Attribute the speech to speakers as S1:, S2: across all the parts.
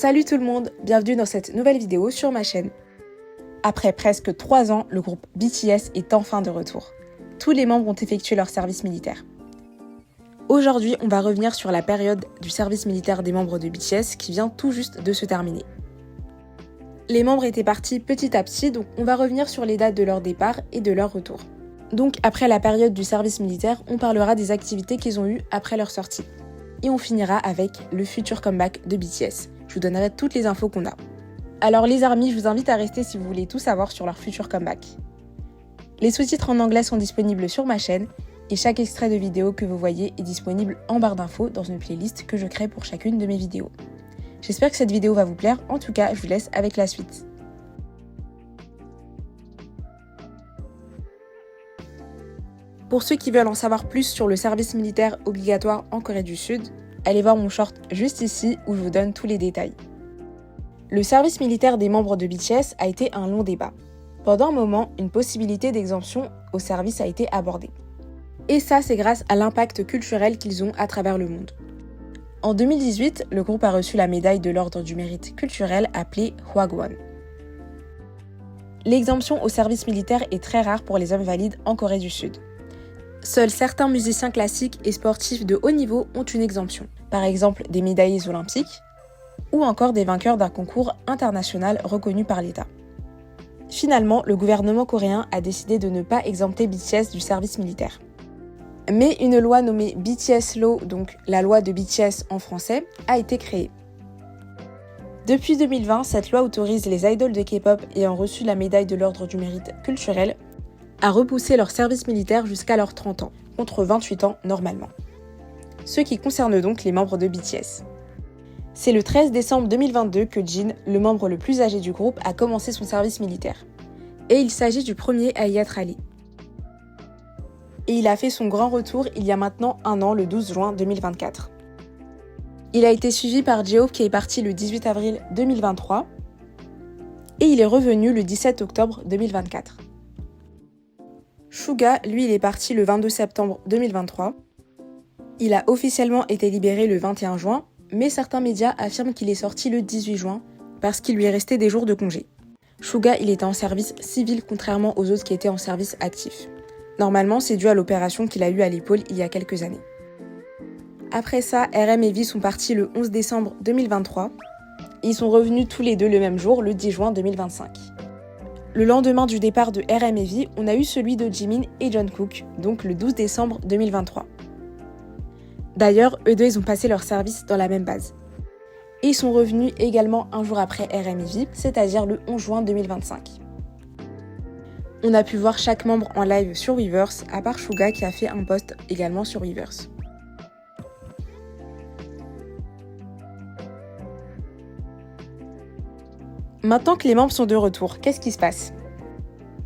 S1: Salut tout le monde, bienvenue dans cette nouvelle vidéo sur ma chaîne. Après presque 3 ans, le groupe BTS est enfin de retour. Tous les membres ont effectué leur service militaire. Aujourd'hui, on va revenir sur la période du service militaire des membres de BTS qui vient tout juste de se terminer. Les membres étaient partis petit à petit, donc on va revenir sur les dates de leur départ et de leur retour. Donc après la période du service militaire, on parlera des activités qu'ils ont eues après leur sortie. Et on finira avec le futur comeback de BTS. Je vous donnerai toutes les infos qu'on a. Alors les ARMY, je vous invite à rester si vous voulez tout savoir sur leur futur comeback. Les sous-titres en anglais sont disponibles sur ma chaîne et chaque extrait de vidéo que vous voyez est disponible en barre d'infos dans une playlist que je crée pour chacune de mes vidéos. J'espère que cette vidéo va vous plaire, en tout cas je vous laisse avec la suite. Pour ceux qui veulent en savoir plus sur le service militaire obligatoire en Corée du Sud, allez voir mon short juste ici où je vous donne tous les détails. Le service militaire des membres de BTS a été un long débat. Pendant un moment, une possibilité d'exemption au service a été abordée. Et ça, c'est grâce à l'impact culturel qu'ils ont à travers le monde. En 2018, le groupe a reçu la médaille de l'Ordre du mérite culturel appelée Hwagwon. L'exemption au service militaire est très rare pour les hommes valides en Corée du Sud. Seuls certains musiciens classiques et sportifs de haut niveau ont une exemption, par exemple des médaillés olympiques ou encore des vainqueurs d'un concours international reconnu par l'État. Finalement, le gouvernement coréen a décidé de ne pas exempter BTS du service militaire. Mais une loi nommée BTS Law, donc la loi de BTS en français, a été créée. Depuis 2020, cette loi autorise les idoles de K-pop ayant reçu la médaille de l'Ordre du mérite culturel à repousser leur service militaire jusqu'à leurs 30 ans, contre 28 ans normalement. Ce qui concerne donc les membres de BTS. C'est le 13 décembre 2022 que Jin, le membre le plus âgé du groupe, a commencé son service militaire. Et il s'agit du premier à y être allé. Et il a fait son grand retour il y a maintenant un an, le 12 juin 2024. Il a été suivi par J-Hope qui est parti le 18 avril 2023 et il est revenu le 17 octobre 2024. Suga, lui, il est parti le 22 septembre 2023. Il a officiellement été libéré le 21 juin, mais certains médias affirment qu'il est sorti le 18 juin parce qu'il lui restait des jours de congé. Suga, il était en service civil contrairement aux autres qui étaient en service actif. Normalement, c'est dû à l'opération qu'il a eue à l'épaule il y a quelques années. Après ça, RM et V sont partis le 11 décembre 2023. Et ils sont revenus tous les deux le même jour, le 10 juin 2025. Le lendemain du départ de RM et V, on a eu celui de Jimin et Jungkook, donc le 12 décembre 2023. D'ailleurs, eux deux, ils ont passé leur service dans la même base. Et ils sont revenus également un jour après RM et V, c'est-à-dire le 11 juin 2025. On a pu voir chaque membre en live sur Weverse, à part Suga qui a fait un post également sur Weverse. Maintenant que les membres sont de retour, qu'est-ce qui se passe ?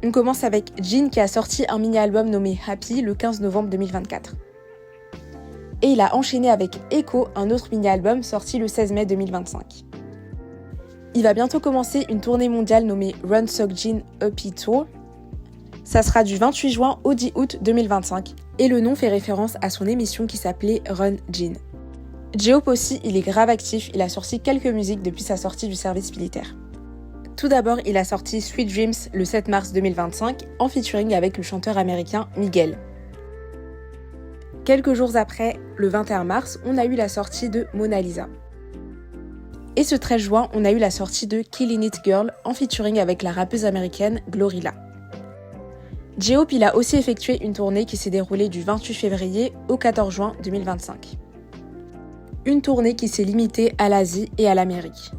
S1: On commence avec Jin qui a sorti un mini-album nommé Happy le 15 novembre 2024. Et il a enchaîné avec Echo, un autre mini-album sorti le 16 mai 2025. Il va bientôt commencer une tournée mondiale nommée Run Seokjin Happy Tour. Ça sera du 28 juin au 10 août 2025 et le nom fait référence à son émission qui s'appelait Run Jin. J-Hope aussi, il est grave actif, il a sorti quelques musiques depuis sa sortie du service militaire. Tout d'abord, il a sorti Sweet Dreams le 7 mars 2025 en featuring avec le chanteur américain Miguel. Quelques jours après, le 21 mars, on a eu la sortie de Mona Lisa. Et ce 13 juin, on a eu la sortie de Killin' It Girl en featuring avec la rappeuse américaine Glorilla. J-Hope, il a aussi effectué une tournée qui s'est déroulée du 28 février au 14 juin 2025. Une tournée qui s'est limitée à l'Asie et à l'Amérique.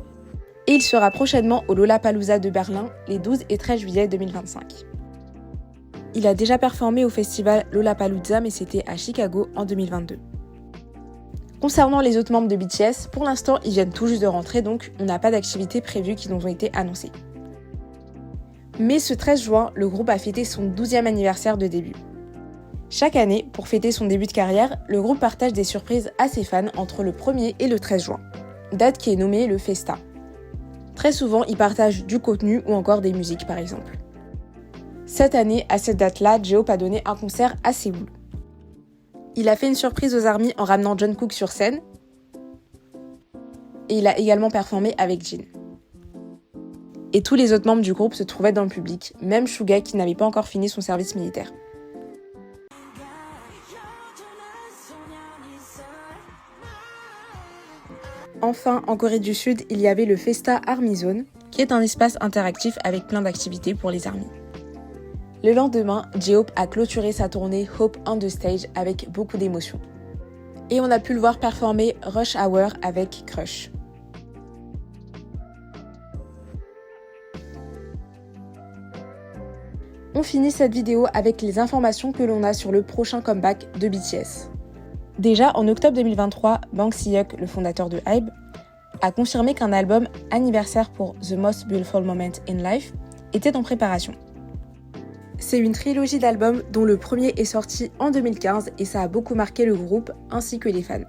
S1: Et il sera prochainement au Lollapalooza de Berlin les 12 et 13 juillet 2025. Il a déjà performé au festival Lollapalooza mais c'était à Chicago en 2022. Concernant les autres membres de BTS, pour l'instant ils viennent tout juste de rentrer donc on n'a pas d'activités prévues qui nous ont été annoncées. Mais ce 13 juin, le groupe a fêté son 12e anniversaire de début. Chaque année, pour fêter son début de carrière, le groupe partage des surprises à ses fans entre le 1er et le 13 juin, date qui est nommée le Festa. Très souvent, ils partagent du contenu ou encore des musiques par exemple. Cette année, à cette date-là, J-Hope a donné un concert à Séoul. Il a fait une surprise aux ARMY en ramenant Jungkook sur scène. et il a également performé avec Jin. Et tous les autres membres du groupe se trouvaient dans le public, même Suga qui n'avait pas encore fini son service militaire. Enfin, en Corée du Sud, il y avait le Festa Army Zone, qui est un espace interactif avec plein d'activités pour les armées. Le lendemain, J-Hope a clôturé sa tournée Hope on the Stage avec beaucoup d'émotion. Et on a pu le voir performer Rush Hour avec Crush. On finit cette vidéo avec les informations que l'on a sur le prochain comeback de BTS. Déjà, en octobre 2023, Bang Si-hyuk, le fondateur de HYBE, a confirmé qu'un album anniversaire pour The Most Beautiful Moment in Life était en préparation. C'est une trilogie d'albums dont le premier est sorti en 2015 et ça a beaucoup marqué le groupe ainsi que les fans.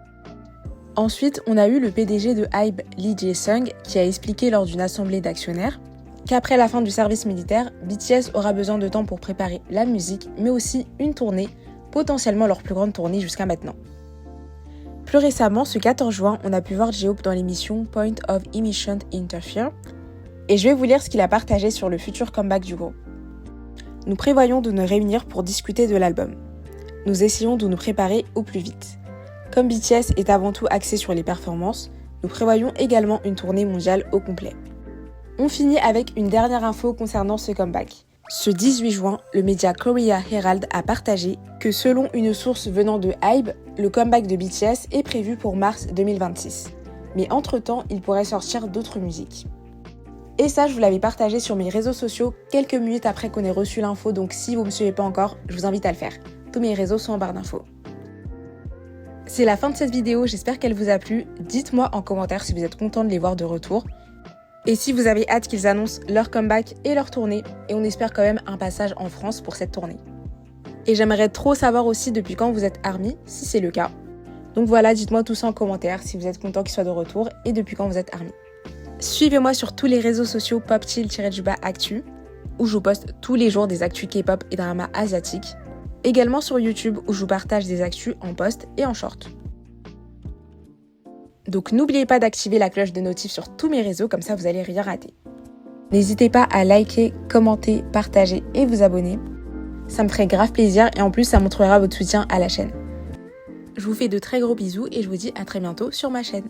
S1: Ensuite, on a eu le PDG de HYBE, Lee Jae-sung, qui a expliqué lors d'une assemblée d'actionnaires qu'après la fin du service militaire, BTS aura besoin de temps pour préparer la musique, mais aussi une tournée, potentiellement leur plus grande tournée jusqu'à maintenant. Plus récemment, ce 14 juin, on a pu voir J-Hope dans l'émission Point of Emission Interfere, et je vais vous lire ce qu'il a partagé sur le futur comeback du groupe. Nous prévoyons de nous réunir pour discuter de l'album. Nous essayons de nous préparer au plus vite. Comme BTS est avant tout axé sur les performances, nous prévoyons également une tournée mondiale au complet. On finit avec une dernière info concernant ce comeback. Ce 18 juin, le média Korea Herald a partagé que selon une source venant de HYBE, le comeback de BTS est prévu pour mars 2026. Mais entre-temps, il pourrait sortir d'autres musiques. Et ça, je vous l'avais partagé sur mes réseaux sociaux quelques minutes après qu'on ait reçu l'info, donc si vous ne me suivez pas encore, je vous invite à le faire. Tous mes réseaux sont en barre d'infos. C'est la fin de cette vidéo, j'espère qu'elle vous a plu. Dites-moi en commentaire si vous êtes content de les voir de retour. Et si vous avez hâte qu'ils annoncent leur comeback et leur tournée, et on espère quand même un passage en France pour cette tournée. Et j'aimerais trop savoir aussi depuis quand vous êtes ARMY, si c'est le cas. Donc voilà, dites-moi tout ça en commentaire si vous êtes content qu'ils soient de retour et depuis quand vous êtes ARMY. Suivez-moi sur tous les réseaux sociaux popchill-actu, où je vous poste tous les jours des actus K-pop et drama asiatiques. Également sur YouTube, où je vous partage des actus en post et en short. Donc n'oubliez pas d'activer la cloche de notif sur tous mes réseaux, comme ça vous allez rien rater. N'hésitez pas à liker, commenter, partager et vous abonner. Ça me ferait grave plaisir et en plus ça montrera votre soutien à la chaîne. Je vous fais de très gros bisous et je vous dis à très bientôt sur ma chaîne.